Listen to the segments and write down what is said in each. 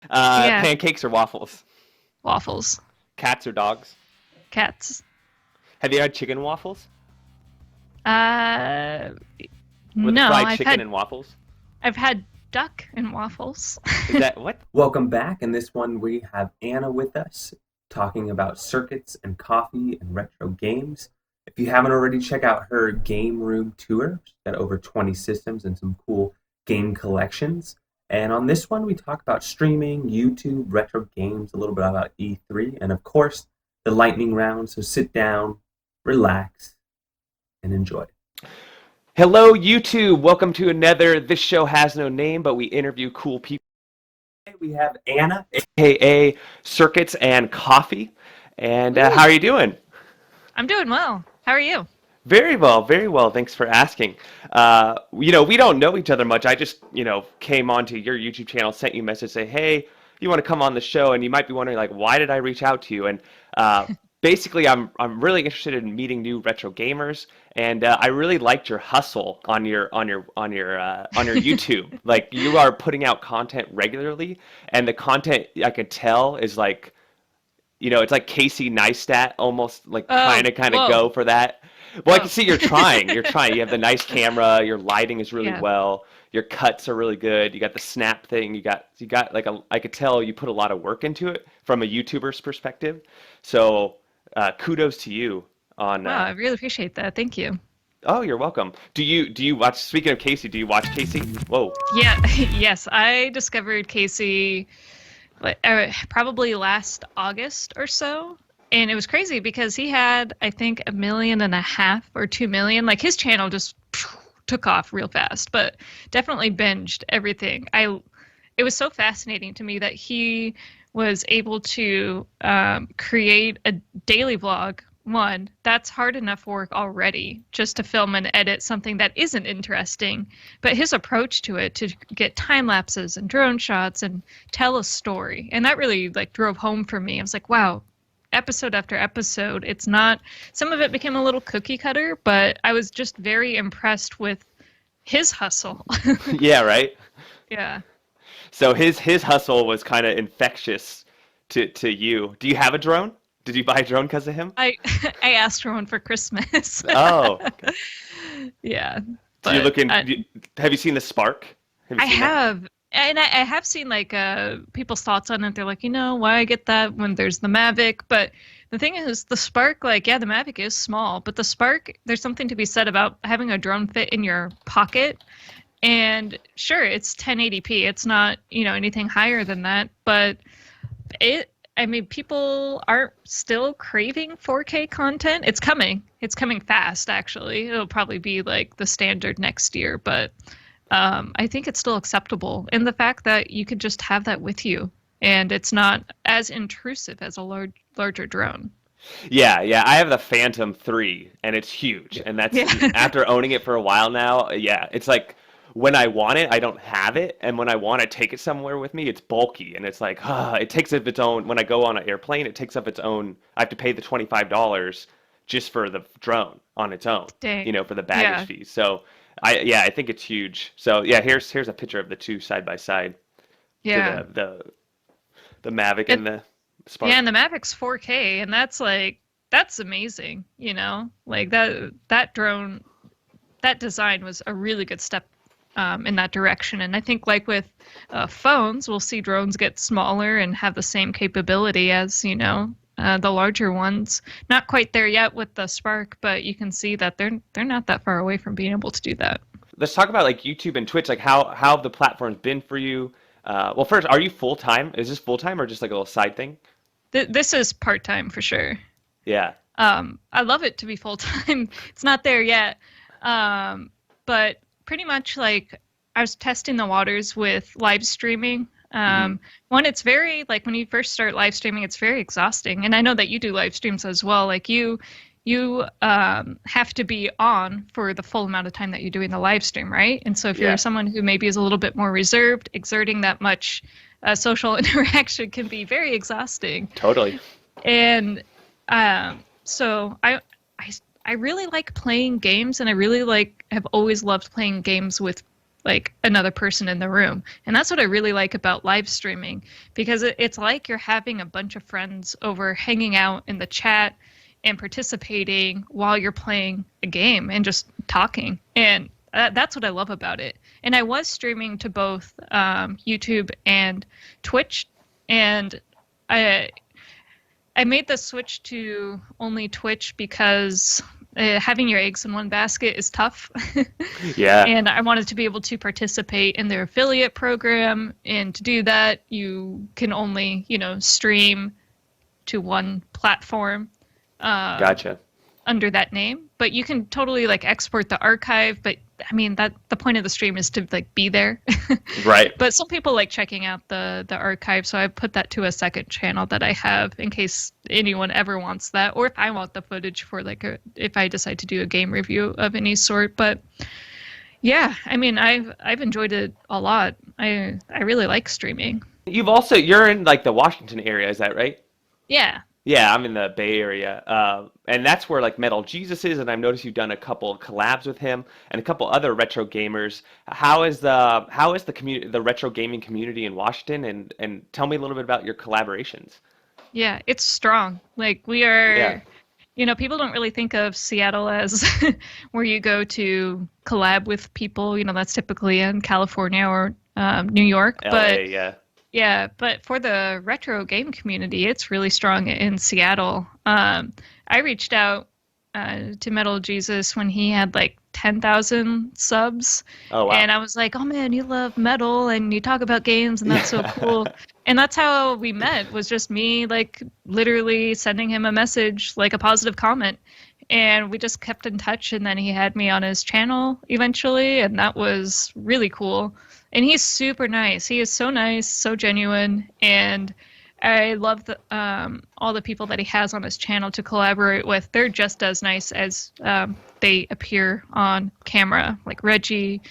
Yeah, Pancakes or waffles? waffles, Cats or dogs? cats. Have you had chicken waffles? Uh, With the no, fried chicken and waffles? I've had duck and waffles. Is that what? Welcome back. In this one, we have Anna with us talking about circuits and coffee and retro games. If you haven't already, check out her game room tour. She's got over 20 systems and some cool game collections. And on this one, we talk about streaming, YouTube, retro games, a little bit about E3, and of course, the lightning round. So sit down, relax, and enjoy. Hello, YouTube. Welcome to another This Show Has No Name, but we interview cool people. Today we have Anna, aka Circuits and Coffee. And how Woo! are you doing? I'm doing well. How are you? Very well, very well. Thanks for asking. We don't know each other much. I just, came onto your YouTube channel, sent you a message, say, hey, you want to come on the show? And you might be wondering, like, why did I reach out to you? And basically, I'm really interested in meeting new retro gamers, and I really liked your hustle on your YouTube. Like, you are putting out content regularly, and the content I could tell is like, it's like Casey Neistat, almost like trying Oh, to kind of whoa, go for that. Well, I can whoa. see you're trying. You're trying. You have the nice camera. Your lighting is really Yeah. well. Your cuts are really good. You got the snap thing. You got like a. I could tell you put a lot of work into it from a YouTuber's perspective. So kudos to you on. Wow, I really appreciate that. Thank you. Oh, you're welcome. Do you watch? Speaking of Casey, do you watch Casey? Whoa. Yeah, yes, I discovered Casey probably last August or so. And it was crazy because he had, I think, 1.5 million or 2 million. Like his channel just took off real fast, but definitely binged everything. It was so fascinating to me that he was able to create a daily vlog. One, that's hard enough work already just to film and edit something that isn't interesting. But his approach to it, to get time lapses and drone shots and tell a story, and that really like drove home for me. I was like, wow, episode after episode, it's not, some of it became a little cookie cutter, but I was just very impressed with his hustle. Yeah, right. Yeah. So his hustle was kind of infectious to you. Do you have a drone? Did you buy a drone because of him? I I asked for one for Christmas. Oh, okay. Yeah, So you're but looking. Have you seen the Spark? Have you I seen that? have, and I have seen like people's thoughts on it. They're like, why get that when there's the Mavic? But the thing is, the Spark, like, yeah, the Mavic is small, but the Spark, there's something to be said about having a drone fit in your pocket. And sure, it's 1080p. It's not, anything higher than that, but I mean, people are still craving 4K content. It's coming. It's coming fast, actually. It'll probably be like the standard next year, but I think it's still acceptable. And the fact that you could just have that with you and it's not as intrusive as a larger drone. Yeah, yeah. I have the Phantom 3, and it's huge. And that's Yeah. after owning it for a while now. Yeah, it's like when I want it, I don't have it, and when I want to take it somewhere with me, it's bulky, and it's like, it takes up its own. When I go on an airplane, it takes up its own. I have to pay the $25 just for the drone on its own, Dang. for the baggage Yeah. fees. So yeah, I think it's huge. So yeah, here's a picture of the two side by side to Yeah. the Mavic It, and the yeah, Spark. and the Mavic's 4K, and that's amazing, Like that drone, that design was a really good step in that direction. And I think, like with phones, we'll see drones get smaller and have the same capability as, the larger ones. Not quite there yet with the Spark, but you can see that they're not that far away from being able to do that. Let's talk about like YouTube and Twitch. Like how have the platforms been for you? Well, first, are you full time? Is this full time or just like a little side thing? This is part time for sure. Yeah. I love it to be full time. It's not there yet, but pretty much like I was testing the waters with live streaming. Hmm. One, it's very like when you first start live streaming, it's very exhausting, and I know that you do live streams as well. Like you have to be on for the full amount of time that you're doing the live stream, right? And so if you're Yeah. someone who maybe is a little bit more reserved, exerting that much social interaction can be very exhausting. Totally. And so I really like playing games, and I really like have always loved playing games with like another person in the room. And that's what I really like about live streaming, because it's like you're having a bunch of friends over hanging out in the chat and participating while you're playing a game and just talking. And that's what I love about it. And I was streaming to both YouTube and Twitch, and I I made the switch to only Twitch because having your eggs in one basket is tough. Yeah, And I wanted to be able to participate in their affiliate program. And to do that, you can only, stream to one platform gotcha. under that name. But you can totally like export the archive. But I mean, that the point of the stream is to like be there. Right. But some people like checking out the archive, so I put that to a second channel that I have in case anyone ever wants that, or if I want the footage for like if I decide to do a game review of any sort. But yeah, I mean, I've enjoyed it a lot. I really like streaming. You're in like the Washington area, is that right? Yeah. Yeah, I'm in the Bay Area, and that's where like Metal Jesus is, and I've noticed you've done a couple collabs with him and a couple other retro gamers. How is the community, the retro gaming community in Washington, and tell me a little bit about your collaborations. Yeah, it's strong. Like we Yeah. are, people don't really think of Seattle as where you go to collab with people. That's typically in California or New York. But LA, yeah. yeah, but for the retro game community, it's really strong in Seattle. I reached out to Metal Jesus when he had like 10,000 subs. Oh wow. And I was like, oh man, you love metal and you talk about games and that's so cool. And that's how we met, was just me like literally sending him a message, like a positive comment. And we just kept in touch. And then he had me on his channel eventually. And that was really cool. And he's super nice. He is so nice, so genuine. And I love all the people that he has on his channel to collaborate with. They're just as nice as they appear on camera, like Reggie,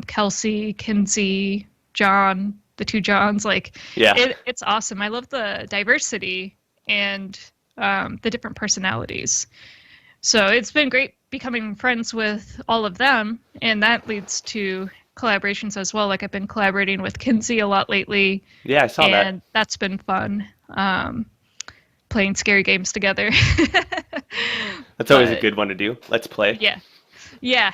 Kelsey, Kinsey, John, the two Johns. Like, Yeah. it's awesome. I love the diversity and the different personalities. So it's been great becoming friends with all of them, and that leads to collaborations as well. Like I've been collaborating with Kinsey a lot lately, Yeah, I saw that. and that's been fun. Playing scary games together. That's always a But good one to do. Let's play. yeah, yeah.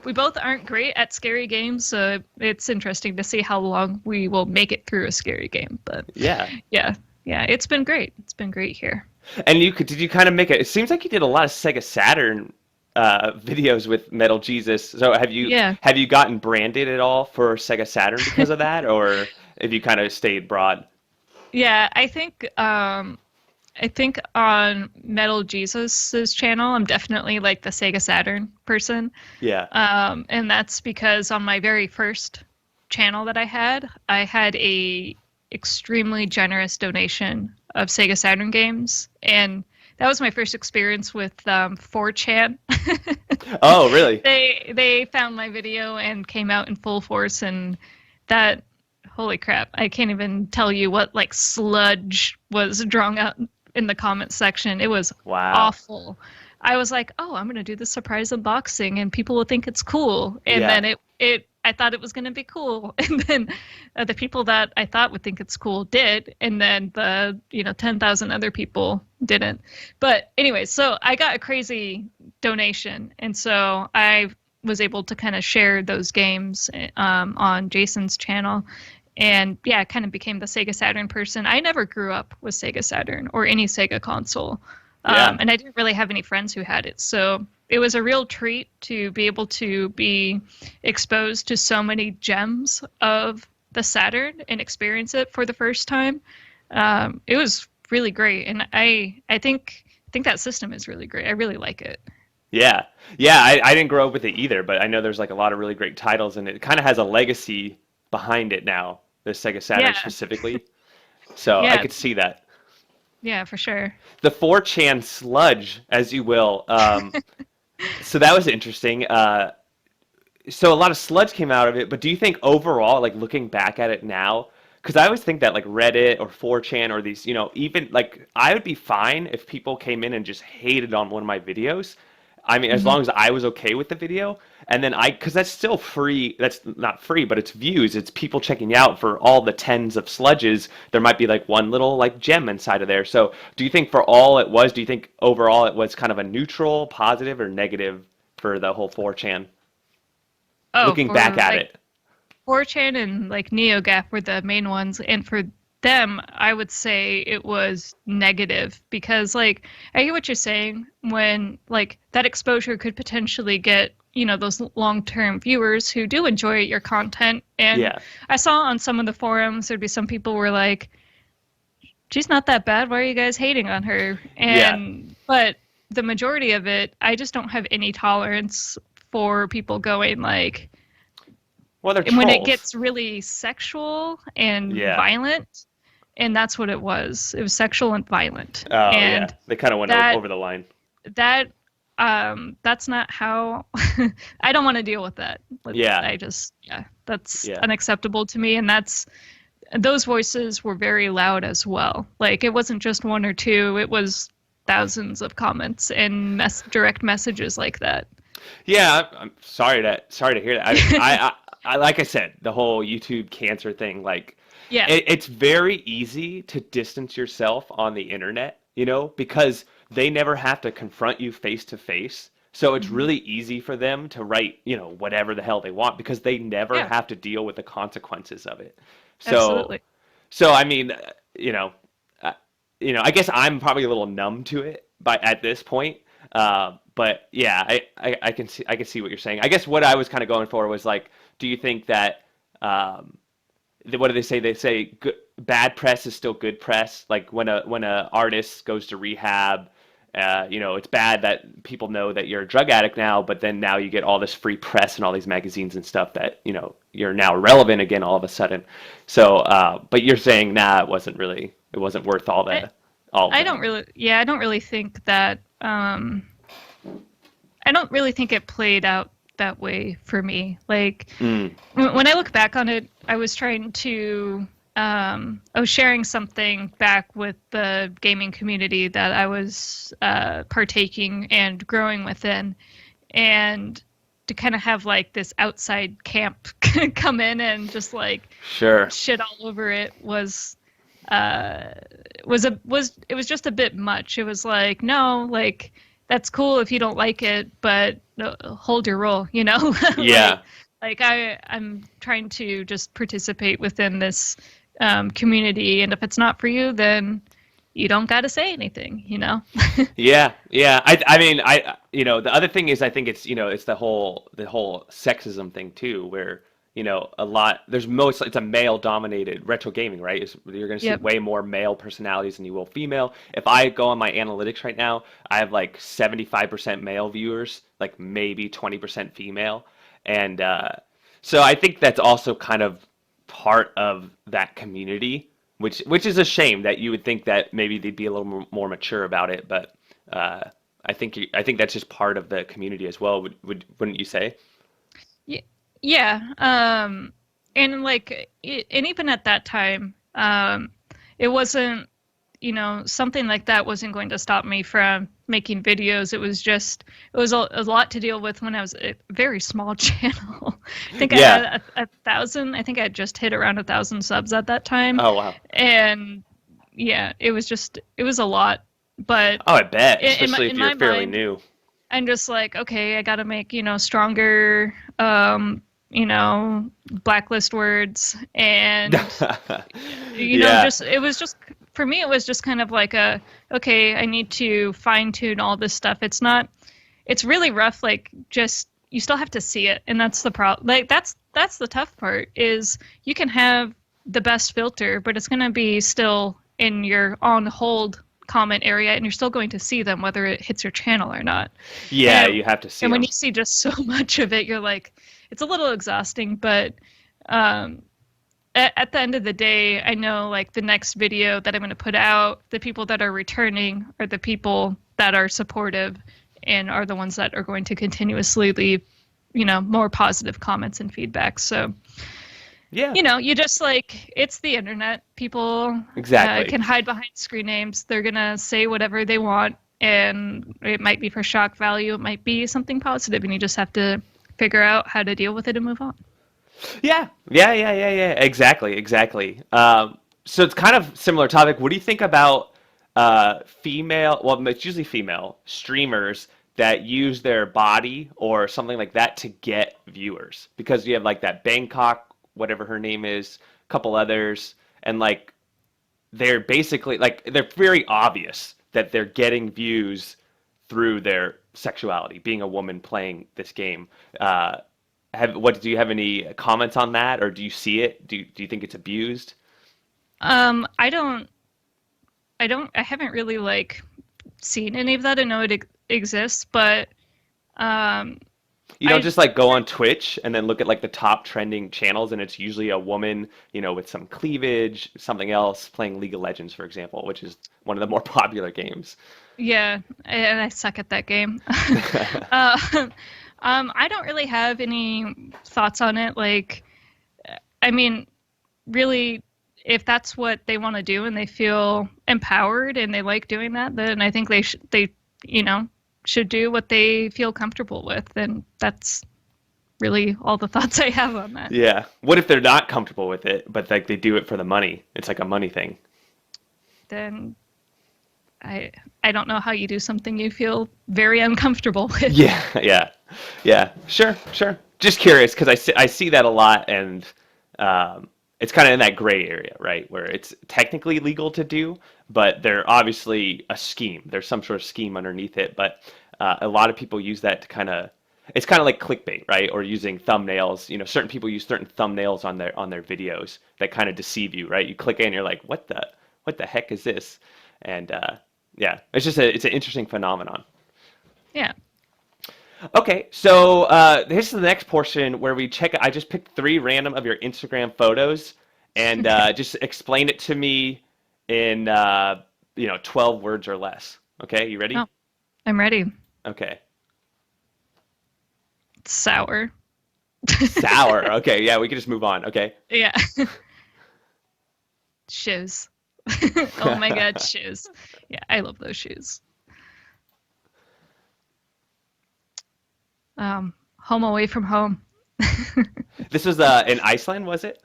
We both aren't great at scary games, so it's interesting to see how long we will make it through a scary game. But Yeah. yeah, yeah, it's been great. It's been great here. And did you kind of make it? It seems like you did a lot of Sega Saturn videos with Metal Jesus. So Yeah. have you gotten branded at all for Sega Saturn because of that, or have you kind of stayed broad? Yeah, I think on Metal Jesus's channel, I'm definitely like the Sega Saturn person. Yeah. And that's because on my very first channel that I had a extremely generous donation of Sega Saturn games, and that was my first experience with 4chan. Oh, really? They found my video and came out in full force, and that, holy crap, I can't even tell you what like sludge was drawn out in the comment section. It was Wow. awful. I was like, oh, I'm gonna do this surprise unboxing and people will think it's cool. And Yeah. then I thought it was gonna be cool. And then the people that I thought would think it's cool did, and then the 10,000 other people didn't. But anyway, so I got a crazy donation, and so I was able to kind of share those games on Jason's channel. And yeah, I kind of became the Sega Saturn person. I never grew up with Sega Saturn or any Sega console. Yeah. And I didn't really have any friends who had it. So it was a real treat to be able to be exposed to so many gems of the Saturn and experience it for the first time. It was really great. And I think that system is really great. I really like it. Yeah. Yeah, I didn't grow up with it either, but I know there's like a lot of really great titles, and it kind of has a legacy behind it now, the Sega Saturn Yeah. specifically. So I Yeah. could see that. Yeah, for sure. The 4chan sludge, as you will. So that was interesting. So a lot of sludge came out of it, but do you think overall, like looking back at it now, because I always think that like Reddit or 4chan or these, even like I would be fine if people came in and just hated on one of my videos. I mean, as Hmm. long as I was okay with the video, and then because that's still free, that's not free, but it's views, it's people checking you out for all the tens of sludges. There might be like one little like gem inside of there. So, do you think for all it was, do you think overall it was kind of a neutral, positive, or negative for the whole 4chan? Oh, Looking back for at like it. 4chan and like NeoGAF were the main ones, and for them, I would say it was negative because like I hear what you're saying when like that exposure could potentially get those long-term viewers who do enjoy your content. And Yeah. I saw on some of the forums there'd be some people were like, she's not that bad. Why are you guys hating on her? Yeah. And but the majority of it, I just don't have any tolerance for people going like, Well, they're and when it trolls. gets really sexual and Yeah. violent, and that's what it was. It was sexual and violent. Oh, yeah. And They kind of went that over the line. that that's not how I don't want to deal with that. Yeah. I just yeah, that's Yeah. unacceptable to me, and that's those voices were very loud as well. Like it wasn't just one or two, it was thousands of comments and direct messages like that. Yeah, I'm sorry to hear that. I like I said, the whole YouTube cancer thing, like Yeah. it's very easy to distance yourself on the internet, because they never have to confront you face to face. So it's Hmm. really easy for them to write, whatever the hell they want because they never Yeah, have to deal with the consequences of it. So, absolutely. so I mean, uh, I guess I'm probably a little numb to it by at this point. But yeah, I can see what you're saying. I guess what I was kind of going for was like, do you think that um, what do they say? They say good, bad press is still good press. Like when a artist goes to rehab, it's bad that people know that you're a drug addict now, but then now you get all this free press and all these magazines and stuff that you're now relevant again all of a sudden. So, but you're saying nah, it wasn't worth I, all I the. don't really, yeah, I don't really think that, I don't really think it played out that way for me. Like, Mm, when I look back on it, I was trying to, I was sharing something back with the gaming community that I was partaking and growing within. And to kind of have like this outside camp come in and just like sure. shit all over it uh was it was just a bit much. It was like, no, like that's cool if you don't like it, but hold your roll, Yeah. like I'm trying to just participate within this community, and if it's not for you, then you don't got to say anything. Yeah, yeah. I mean, the other thing is, I think it's the whole sexism thing too, where it's a male dominated retro gaming, right? You're going to see Yep. way more male personalities than you will female. If I go on my analytics right now, I have like 75% male viewers, like maybe 20% female, and so I think that's also kind of part of that community, which is a shame that you would think that maybe they'd be a little more mature about it, but uh, I think that's just part of the community as well. Wouldn't you say? Y- Yeah. And like, and even at that time, it wasn't, something like that wasn't going to stop me from making videos. It was a lot to deal with when I was a very small channel. I think I Yeah. had a thousand, I think I had just hit around 1,000 subs at that time. Oh wow. And yeah, it was a lot. But Oh, I bet, in especially if in you're my fairly mind, new. I'm just like, okay, I gotta make, stronger, blacklist words. And, Yeah. just, it was just, for me, it was just kind of like okay, I need to fine tune all this stuff. It's really rough. Like, just, you still have to see it. And that's the problem. Like, that's the tough part is you can have the best filter, but it's gonna be still in your on hold comment area, and you're still going to see them whether it hits your channel or not. Yeah, And you have to see and when them. you see just so much of it, you're like, it's a little exhausting. But um, at the end of the day, I know like the next video that I'm going to put out, the people that are returning are the people that are supportive and are the ones that are going to continuously leave, more positive comments and feedback. So Yeah, you just like, it's the internet. People exactly. can hide behind screen names. They're gonna say whatever they want, and it might be for shock value, it might be something positive, and you just have to figure out how to deal with it and move on. Yeah. Exactly. So it's kind of similar topic. What do you think about female? Well, it's usually female streamers that use their body or something like that to get viewers. Because you have like that Bangkok, whatever her name is, a couple others, and like they're basically like they're very obvious that they're getting views through their sexuality, being a woman playing this game. Do you have any comments on that, or do you see it? Do you think it's abused? I don't. I haven't really like seen any of that. I know it exists, but um, You don't I just like go on Twitch and then look at like the top trending channels, and it's usually a woman, with some cleavage, something else, playing League of Legends, for example, which is one of the more popular games. yeah, and I suck at that game. uh, I don't really have any thoughts on it. Like, I mean, really, if that's what they want to do and they feel empowered and they like doing that, then I think you know, should do what they feel comfortable with. And that's really all the thoughts I have on that. Yeah. What if they're not comfortable with it, but like they do it for the money? It's like a money thing. Then I don't know how you do something you feel very uncomfortable with. Yeah. Sure. Just curious because I see that a lot, and it's kind of in that gray area, right, where it's technically legal to do, but they're obviously a scheme. There's some sort of scheme underneath it, but a lot of people use that to kind of. It's kind of like clickbait, right? Or using thumbnails. Certain people use certain thumbnails on their videos that kind of deceive you, right? You click in, you're like, what the heck is this? And yeah, it's an interesting phenomenon. Yeah. Okay, so here's the next portion where we check. I just picked 3 random of your Instagram photos, and just explain it to me in 12 words or less. Okay, you ready? Oh, I'm ready. Okay. Sour. Sour. Okay, yeah, we can just move on. Okay. Yeah. Shoes. Oh my God, shoes. Yeah, I love those shoes. Home away from home. This was in Iceland, was it?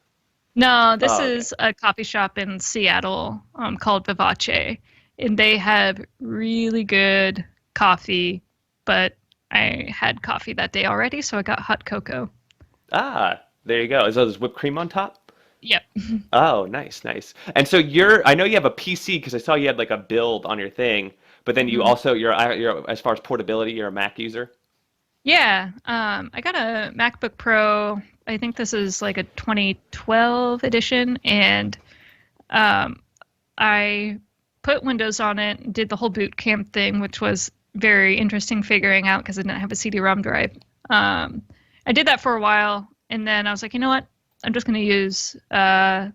No, this Oh, okay. is a coffee shop in Seattle called Vivace, and they have really good coffee, but I had coffee that day already, so I got hot cocoa. Ah, there you go. Is those whipped cream on top? Yep. Oh, nice. And so I know you have a PC because I saw you had like a build on your thing, but then you Mhm. also, you're as far as portability, you're a Mac user? Yeah, I got a MacBook Pro. I think this is like a 2012 edition, and um, I put Windows on it, did the whole boot camp thing, which was very interesting figuring out because I didn't have a CD-ROM drive. I did that for a while, and then I was like, you know what? I'm just going to use Mac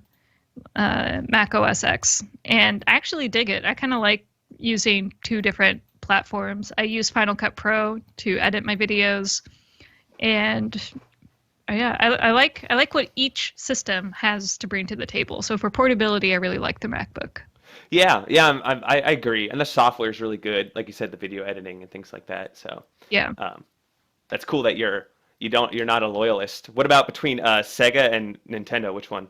OS X, and I actually dig it. I kind of like using 2 different platforms. I use Final Cut Pro to edit my videos, and yeah, I like what each system has to bring to the table. So for portability, I really like the MacBook. Yeah, I agree. And the software is really good, like you said, the video editing and things like that. So Yeah. um, that's cool that you're not a loyalist. What about between Sega and Nintendo? Which one?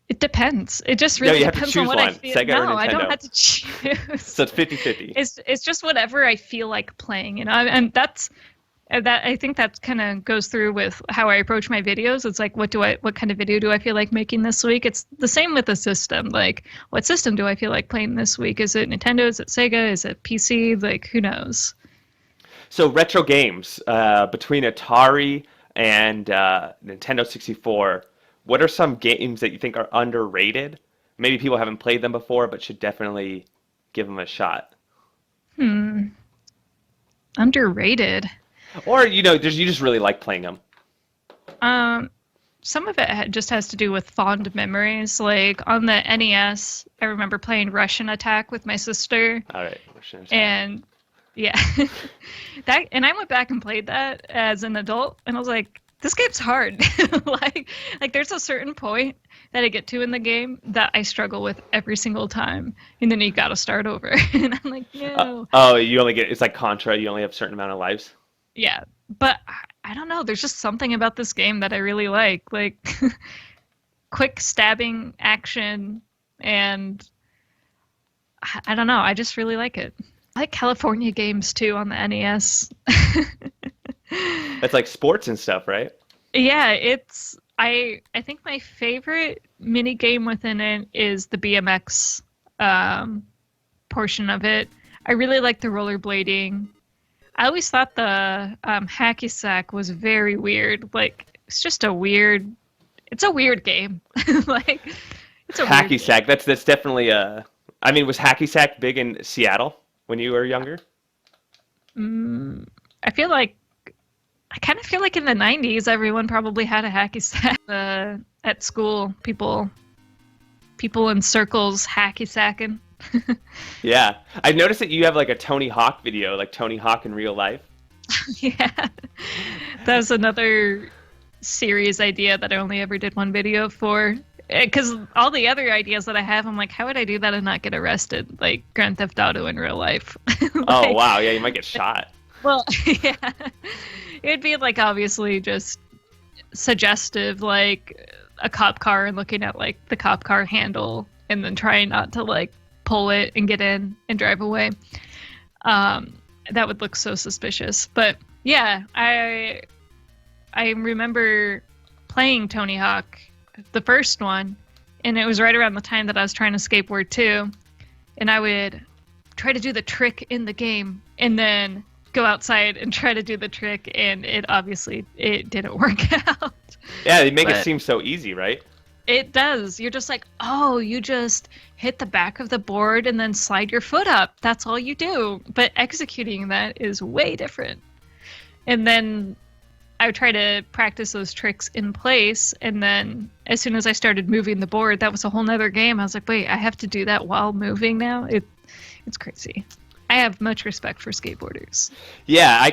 It depends. It just No, really you have to depends on choose what I one, feel. Sega or No, I don't Nintendo. have to choose. So it's 50-50. It's just whatever I feel like playing, and that's that I think that kind of goes through with how I approach my videos. It's like what kind of video do I feel like making this week? It's the same with the system. Like what system do I feel like playing this week? Is it Nintendo? Is it Sega? Is it PC? Like who knows? So retro games between Atari and Nintendo 64. What are some games that you think are underrated? Maybe people haven't played them before, but should definitely give them a shot. Hmm. Underrated. Or you just really like playing them. Um, some of it just has to do with fond memories. Like on the NES, I remember playing Russian Attack with my sister, All right. We're sure. and yeah, and I went back and played that as an adult, and I was like, this game's hard. like there's a certain point that I get to in the game that I struggle with every single time, and then you got to start over. And I'm like, no. Oh, you only get, it's like Contra, you only have a certain amount of lives. Yeah, but I don't know. There's just something about this game that I really like. Like quick stabbing action, and I don't know. I just really like it. I like California games too on the NES. That's like sports and stuff, right? Yeah, it's I think my favorite mini game within it is the BMX portion of it. I really like the rollerblading. I always thought the hacky sack was very weird. Like it's just a weird. It's a weird game. Like it's a weird Hacky sack. That's definitely a. I mean, was hacky sack big in Seattle when you were younger? I feel like I kind of feel like in the 90s everyone probably had a hacky sack at school. People in circles hacky sacking. Yeah, I noticed that you have like a Tony Hawk video, like Tony Hawk in real life. Yeah. That was another series idea that I only ever did one video for. Because all the other ideas that I have, I'm like, how would I do that and not get arrested? Like Grand Theft Auto in real life. Oh wow, yeah, you might get shot. Well, yeah. It'd be like obviously just suggestive, like a cop car and looking at like the cop car handle and then trying not to like pull it and get in and drive away. That would look so suspicious. But yeah, I remember playing Tony Hawk, the first one, and it was right around the time that I was trying to skateboard too. And I would try to do the trick in the game and then go outside and try to do the trick, and it didn't work out. Yeah, they make it But seem so easy, right? it does. You're just like, oh, you just hit the back of the board and then slide your foot up. That's all you do. But executing that is way different. And then I would try to practice those tricks in place, and then as soon as I started moving the board, that was a whole nother game. I was like, wait, I have to do that while moving now? It's crazy. I have much respect for skateboarders. Yeah,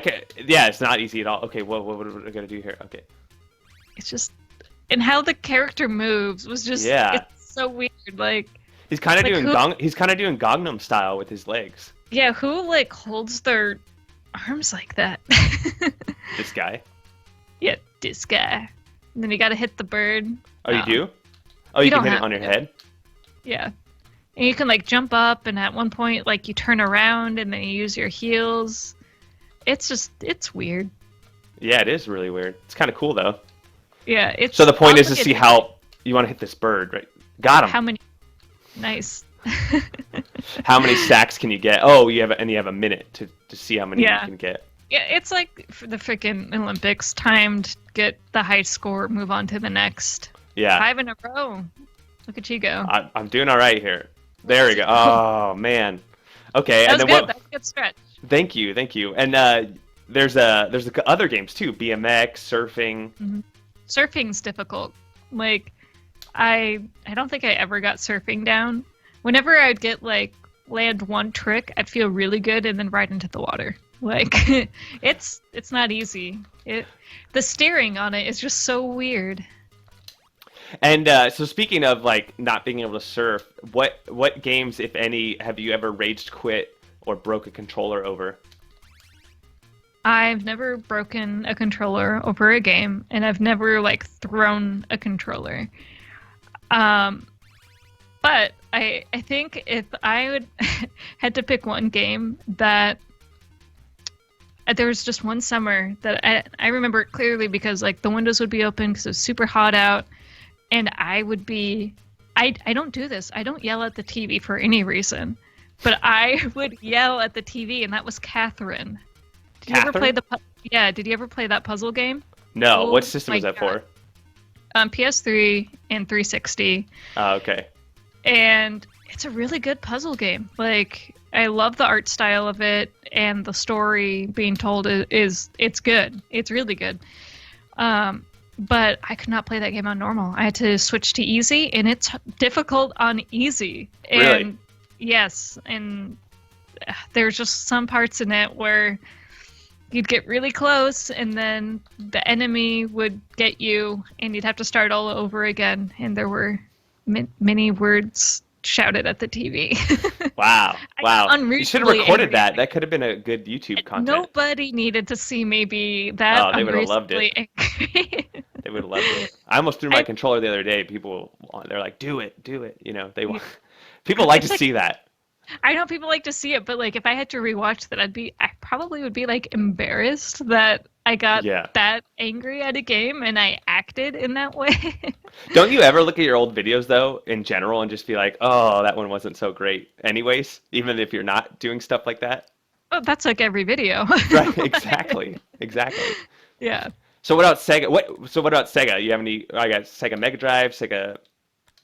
yeah, it's not easy at all. Okay, what are we gonna do here? Okay. It's just, and how the character moves was just, Yeah. it's so weird. Like, He's kind of Like doing who- he's kind of doing Gangnam style with his legs. yeah, who like holds their arms like that? This guy. Yeah, this guy. And then you gotta hit the bird. Oh, you Um, do? Oh, you you can don't hit it have on your to. head? Yeah. And you can like jump up, and at one point like you turn around and then you use your heels. It's weird. Yeah, it is really weird. It's kind of cool though. Yeah, it's So the point I'll is to look at see how you want to hit this bird, right? Got him. how many nice. How many sacks can you get? Oh, you have a minute to see how many Yeah. you can get. Yeah, it's like for the freaking Olympics, timed, get the high score, move on to the next. Yeah. 5 in a row. Look at you go. I'm doing all right here. There we go. Oh man. Okay, That and was then good. That was a good stretch. Thank you. And there's other games too. BMX, surfing. Surfing's difficult. Like, I don't think I ever got surfing down. Whenever I'd get like land one trick, I'd feel really good and then right into the water. Like, it's not easy. The steering on it is just so weird. And so speaking of like not being able to surf, what games, if any, have you ever raged quit or broke a controller over? I've never broken a controller over a game, and I've never like thrown a controller. But I think if I would had to pick one game that there was just one summer that I remember it clearly because like the windows would be open because it was super hot out, and I would be I don't do this. I don't yell at the TV for any reason, but I would yell at the TV, and that was Catherine. Did you ever play Catherine? Yeah, did you ever play that puzzle game? No. Oh What system my is that God. for? PS3 and 360. Oh, okay. And it's a really good puzzle game. Like, I love the art style of it, and the story being told it's good. It's really good. But I could not play that game on normal. I had to switch to easy, and it's difficult on easy. And Really? yes, and there's just some parts in it where you'd get really close, and then the enemy would get you, and you'd have to start all over again. And there were many words shouted at the TV. Wow. Wow. You should have unreasonably recorded angry. that. That could have been a good YouTube content. Nobody needed to see me be that Oh, they would have loved it. unreasonably angry. They would have loved it. I almost threw my controller the other day. People, they're like, do it. You know, people like to see that. I know people like to see it, but like if I had to rewatch that, I probably would be like embarrassed that I got that angry at a game and I acted in that way. Don't you ever look at your old videos though, in general, and just be like, oh, that one wasn't so great anyways, even if you're not doing stuff like that? Oh, that's like every video. Right, exactly. Yeah. So what about Sega? What about Sega? You have any? I got Sega Mega Drive, Sega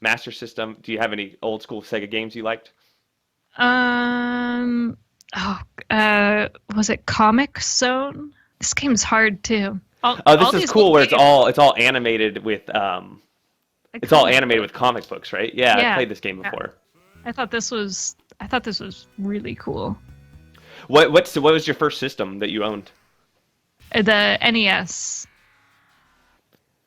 Master System. Do you have any old school Sega games you liked? Was it Comic Zone? This game's hard too. This is cool where it's all animated with it's all animated with comic books, right? Yeah, I played this game before. I thought this was really cool. What was your first system that you owned? The NES.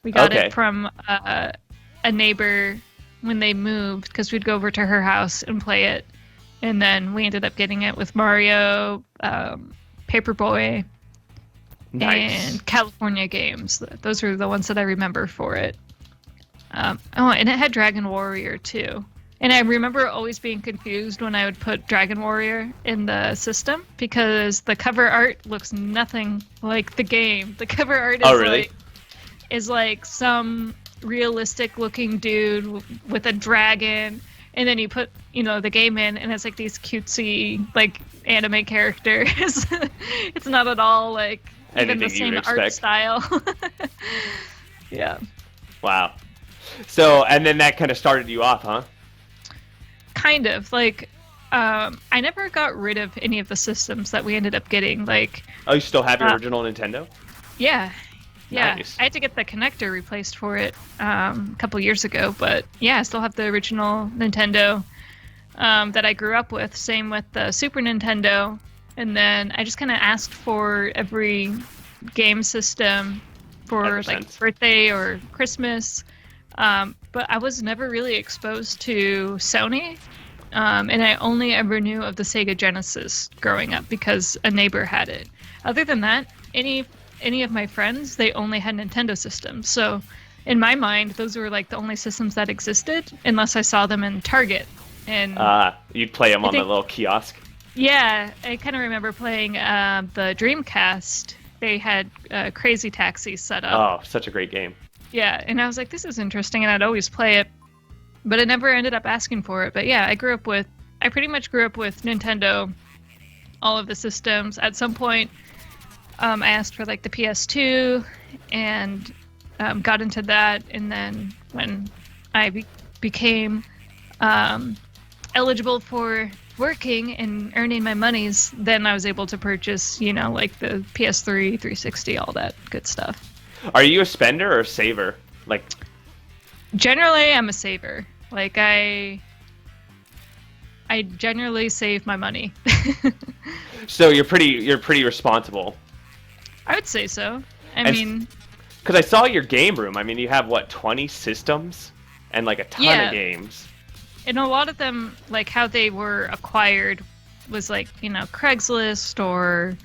We got it from a neighbor when they moved, because we'd go over to her house and play it. And then we ended up getting it with Mario, Paperboy, and California Games. Those are the ones that I remember for it. And it had Dragon Warrior too. And I remember always being confused when I would put Dragon Warrior in the system, because the cover art looks nothing like the game. The cover art is like some realistic looking dude with a dragon, and then you put the game in and it's like these cutesy like anime characters. It's not at all like even the same art style. Yeah. Wow. So, and then that kind of started you off, huh? Kind of. Like, I never got rid of any of the systems that we ended up getting. Like, oh, you still have your original Nintendo? Yeah. Yeah. Nice. I had to get the connector replaced for it a couple years ago, but yeah, I still have the original Nintendo that I grew up with. Same with the Super Nintendo. And then I just kind of asked for every game system for like birthday or Christmas. But I was never really exposed to Sony. And I only ever knew of the Sega Genesis growing up because a neighbor had it. Other than that, any of my friends, they only had Nintendo systems. So in my mind, those were like the only systems that existed unless I saw them in Target. And you'd play them on the little kiosk? Yeah, I kind of remember playing the Dreamcast. They had Crazy Taxi set up. Oh, such a great game. Yeah, and I was like, this is interesting, and I'd always play it. But I never ended up asking for it. But yeah, I pretty much grew up with Nintendo, all of the systems. At some point, I asked for like the PS2 and got into that. And then when I became eligible for working and earning my monies, then I was able to purchase, like the PS3, 360, all that good stuff. Are you a spender or a saver? Like, generally, I'm a saver. Like I generally save my money. So you're pretty responsible. I would say so. I mean, because I saw your game room. I mean, you have 20 systems and like a ton of games. And a lot of them, like how they were acquired, was like Craigslist or.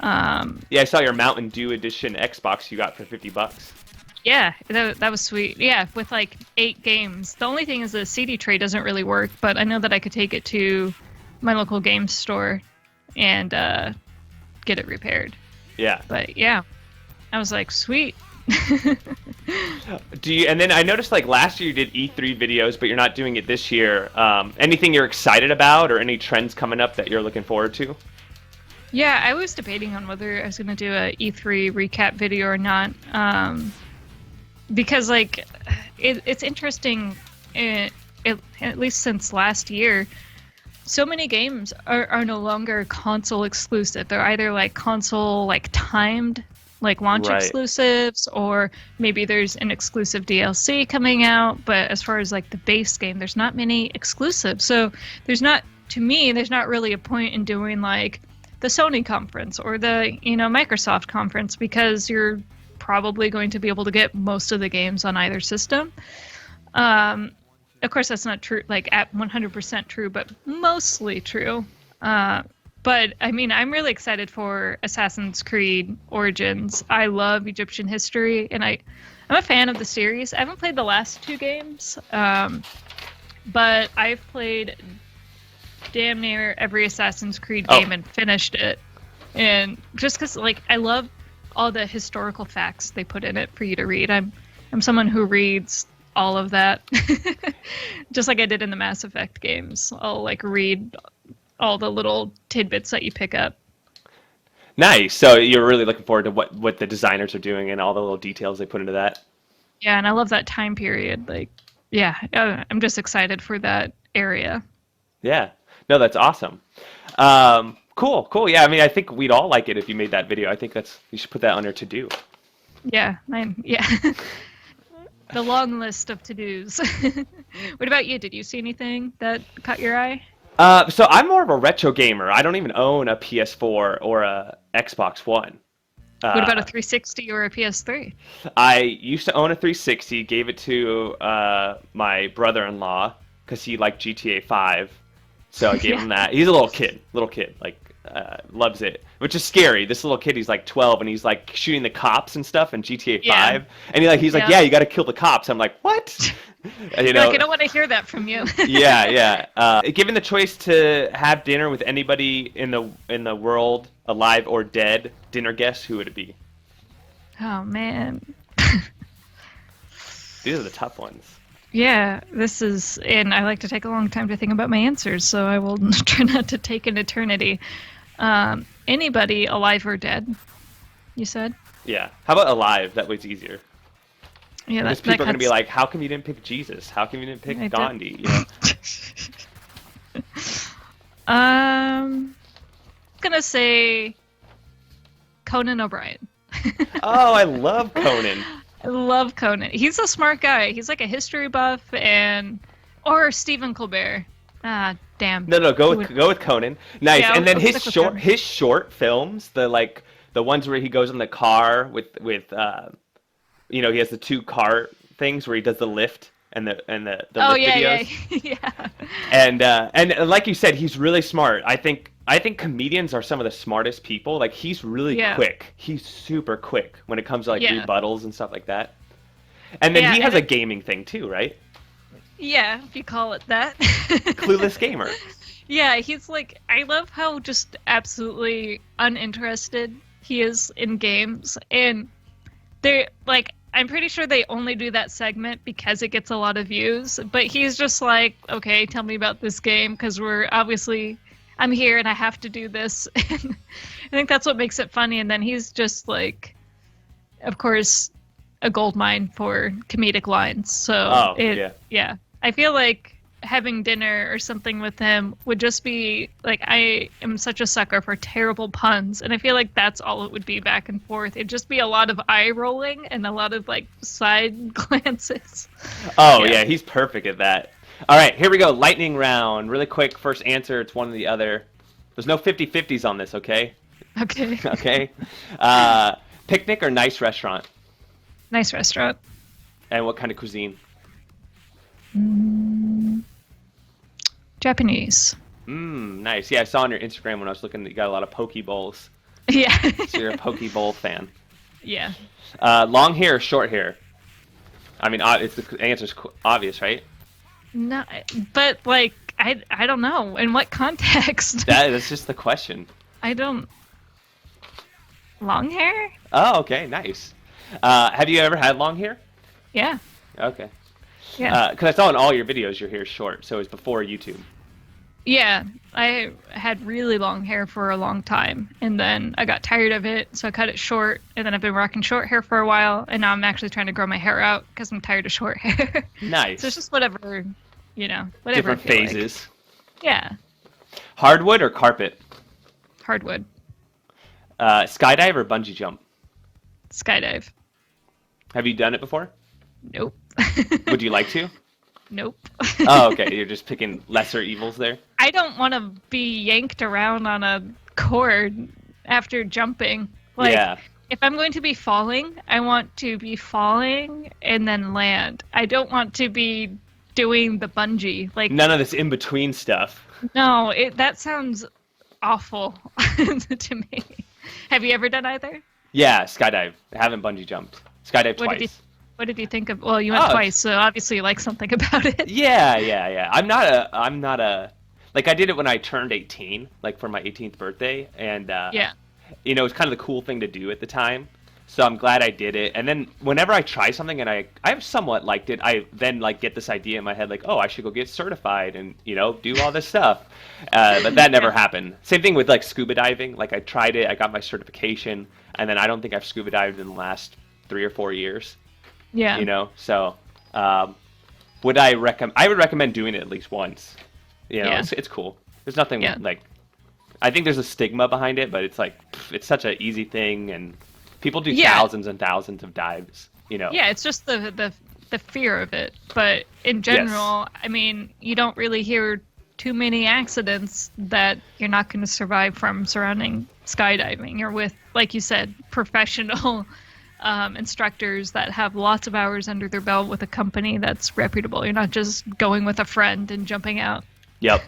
Yeah, I saw your Mountain Dew edition Xbox you got for $50. Yeah, that was sweet. Yeah, with like 8 games. The only thing is the CD tray doesn't really work, but I know that I could take it to my local game store and get it repaired. Yeah. But yeah, I was like, sweet. And then I noticed like last year you did E3 videos, but you're not doing it this year. Anything you're excited about or any trends coming up that you're looking forward to? Yeah, I was debating on whether I was going to do a E3 recap video or not. Because like it's interesting, at least since last year, so many games are no longer console exclusive. They're either like console like timed like launch exclusives, or maybe there's an exclusive DLC coming out. But as far as like the base game, there's not many exclusives. So there's not really a point in doing like the Sony conference or the Microsoft conference, because you're probably going to be able to get most of the games on either system. Of course, that's not true, like at 100% true, but mostly true. But I mean, I'm really excited for Assassin's Creed Origins. I love Egyptian history, and I'm a fan of the series. I haven't played the last 2 games, but I've played damn near every Assassin's Creed game and finished it. And just because, like, I love all the historical facts they put in it for you to read. I'm someone who reads all of that, just like I did in the Mass Effect games. I'll like read all the little tidbits that you pick up. Nice. So you're really looking forward to what the designers are doing and all the little details they put into that. Yeah, and I love that time period. Like, yeah, I'm just excited for that area. Yeah. No, that's awesome. Cool. Yeah, I mean, I think we'd all like it if you made that video. I think you should put that on your to-do. Yeah, yeah. The long list of to-dos. What about you? Did you see anything that caught your eye? So I'm more of a retro gamer. I don't even own a PS4 or a Xbox One. What about a 360 or a PS3? I used to own a 360, gave it to my brother-in-law because he liked GTA 5. So I gave him that. He's a little kid, like loves it, which is scary. This little kid, he's like 12, and he's like shooting the cops and stuff in GTA 5. And he's like, yeah, you got to kill the cops. I'm like, what? Like, I don't want to hear that from you. Yeah. Given the choice to have dinner with anybody in the world, alive or dead, dinner guest, who would it be? Oh man. These are the tough ones. Yeah, and I like to take a long time to think about my answers, so I will try not to take an eternity. Anybody alive or dead, you said? Yeah. How about alive? That was easier. Yeah, because people are going to be like, how come you didn't pick Jesus? How come you didn't pick Gandhi? You know? I'm going to say Conan O'Brien. Oh, I love Conan. I love Conan. He's a smart guy. He's like a history buff, or Stephen Colbert. Ah, damn. No, go with Conan. Nice. Yeah, and then his short films, the ones where he goes in the car with he has the 2 car things where he does the lift and the lift videos. Yeah. And like you said, he's really smart. I think comedians are some of the smartest people. Like, he's really quick. He's super quick when it comes to like rebuttals and stuff like that. And then he has a gaming thing too, right? Yeah, if you call it that. Clueless gamer. Yeah, he's like, I love how just absolutely uninterested he is in games. And they're like, I'm pretty sure they only do that segment because it gets a lot of views. But he's just like, okay, tell me about this game, because I'm here and I have to do this. And I think that's what makes it funny. And then he's just like, of course, a goldmine for comedic lines. So yeah. I feel like having dinner or something with him would just be like, I am such a sucker for terrible puns, and I feel like that's all it would be back and forth. It'd just be a lot of eye rolling and a lot of like side glances. Oh yeah, he's perfect at that. All right, here we go. Lightning round. Really quick, first answer. It's one or the other. There's no 50-50s on this, okay? Okay. Okay. Picnic or nice restaurant? Nice restaurant. And what kind of cuisine? Japanese. Nice. Yeah, I saw on your Instagram when I was looking that you got a lot of poke bowls. Yeah. So you're a poke bowl fan. Yeah. Long hair or short hair? I mean, the answer's obvious, right? No, but like, I don't know. In what context? That's just the question. I don't. Long hair? Oh, okay, nice. Have you ever had long hair? Yeah. Okay. Yeah. Because I saw in all your videos your hair is short, so it was before YouTube. Yeah, I had really long hair for a long time, and then I got tired of it, so I cut it short, and then I've been rocking short hair for a while, and now I'm actually trying to grow my hair out because I'm tired of short hair. Nice. So it's just whatever, whatever. Different phases. Like. Yeah. Hardwood or carpet? Hardwood. Skydive or bungee jump? Skydive. Have you done it before? Nope. Would you like to? Nope. Oh, okay. You're just picking lesser evils there? I don't want to be yanked around on a cord after jumping. Like, Yeah. if I'm going to be falling, I want to be falling and then land. I don't want to be doing the bungee. Like, None of this in between stuff. no, that sounds awful to me. Have you ever done either? Yeah, skydive. I haven't bungee jumped. Skydive What did you twice. What did you think of? Well, you went Oh, twice, so obviously you like something about it. Yeah. I'm not a like I did it when I turned 18, like for my 18th birthday, and Yeah. you know, it's kind of the cool thing to do at the time. So I'm glad I did it. And then whenever I try something and I've somewhat liked it, I then like get this idea in my head like, oh, I should go get certified and, you know, do all this stuff. But that never happened. Same thing with like scuba diving. Like I tried it, I got my certification, and then I don't think I've scuba dived in the last 3 or 4 years, Yeah. you know? So would I recommend? I would recommend doing it at least once. You know, Yeah. it's cool. There's nothing Yeah. like, I think there's a stigma behind it, but it's like, it's such an easy thing, and people do Yeah. thousands and thousands of dives, you know. Yeah, it's just the fear of it. But in general, I mean, you don't really hear too many accidents that you're not going to survive from surrounding skydiving. You're with, like you said, professional instructors that have lots of hours under their belt with a company that's reputable. You're not just going with a friend and jumping out. Yep,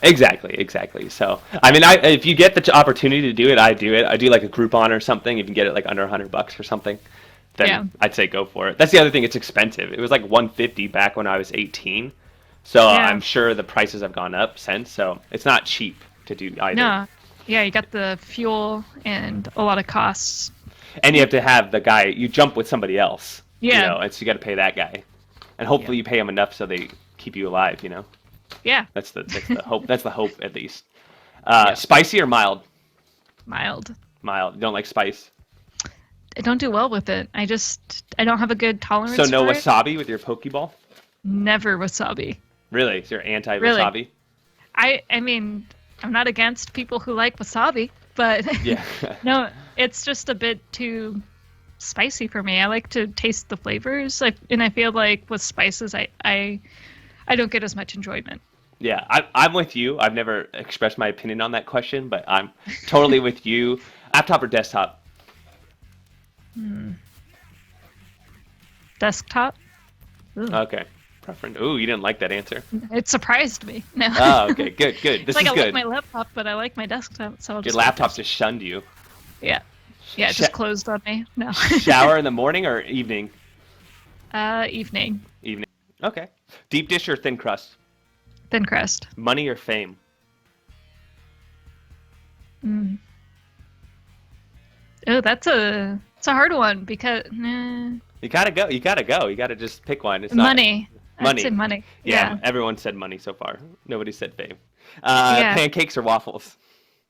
exactly. So, I mean, if you get the opportunity to do it, I do it. I do like a Groupon or something. If you can get it like under $100 or something, then Yeah. I'd say go for it. That's the other thing. It's expensive. It was like $150 back when I was 18. So Yeah. I'm sure the prices have gone up since. So it's not cheap to do either. No. Yeah, you got the fuel and a lot of costs. And you have to have the guy, you jump with somebody else. Yeah. You know, and so you got to pay that guy. And hopefully you pay him enough so they keep you alive, you know? Yeah, That's the hope. That's the hope, at least. Yeah. Spicy or mild? mild. Mild. You don't like spice? I don't do well with it. I don't have a good tolerance So no for it. wasabi with your Pokeball? Never wasabi. Really? So you're anti-wasabi? Really? I mean, I'm not against people who like wasabi, but Yeah. no, it's just a bit too spicy for me. I like to taste the flavors, and I feel like with spices, I don't get as much enjoyment. Yeah, I'm with you. I've never expressed my opinion on that question, but I'm totally with you. Laptop or desktop? Desktop? Ooh. Okay. Preference. Ooh, you didn't like that answer. It surprised me. No. Oh, okay. Good. It's This like is I good. like my laptop, but I like my desktop, so I'll Your just laptop just shunned you. Yeah, it just closed on me. No. Shower in the morning or evening? Evening. Evening. Okay. Deep dish or thin crust? Thin crust. Money or fame? Oh, it's a hard one because You gotta go. You gotta just pick one. It's money. Money. I'd say money. Yeah, everyone said money so far. Nobody said fame. Yeah. Pancakes or waffles?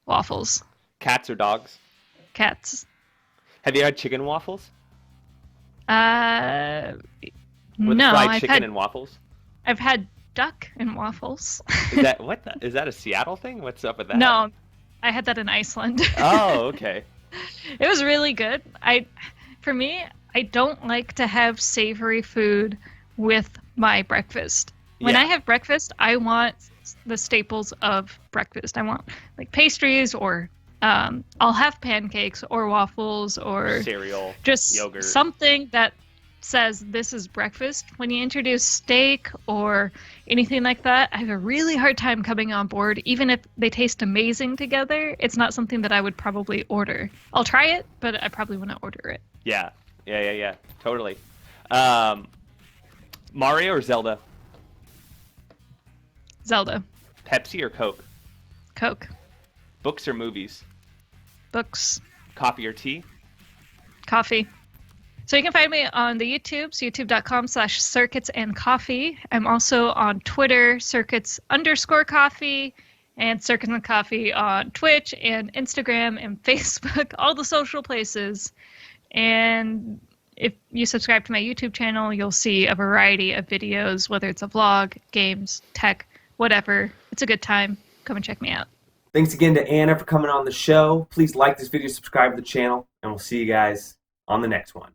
Waffles. Cats or dogs? Cats. Have you had chicken waffles? With With no, fried chicken and waffles? I've had duck and waffles. Is that is that a Seattle thing? What's up with that? No, I had that in Iceland. Oh, okay. It was really good. For me, I don't like to have savory food with my breakfast. When Yeah. I have breakfast, I want the staples of breakfast. I want like pastries, or I'll have pancakes or waffles or Cereal, just yogurt. something that says this is breakfast. When you introduce steak or anything like that, I have a really hard time coming on board. Even if they taste amazing together, it's not something that I would probably order. I'll try it, but I probably wouldn't order it. Yeah. Totally. Mario or Zelda? Zelda. Pepsi or Coke? Coke. Books or movies? Books. Coffee or tea? Coffee. So you can find me on the YouTubes, youtube.com/circuitsandcoffee. I'm also on Twitter, circuits_coffee, and Circuits and Coffee on Twitch and Instagram and Facebook, all the social places. And if you subscribe to my YouTube channel, you'll see a variety of videos, whether it's a vlog, games, tech, whatever. It's a good time. Come and check me out. Thanks again to Anna for coming on the show. Please like this video, subscribe to the channel, and we'll see you guys on the next one.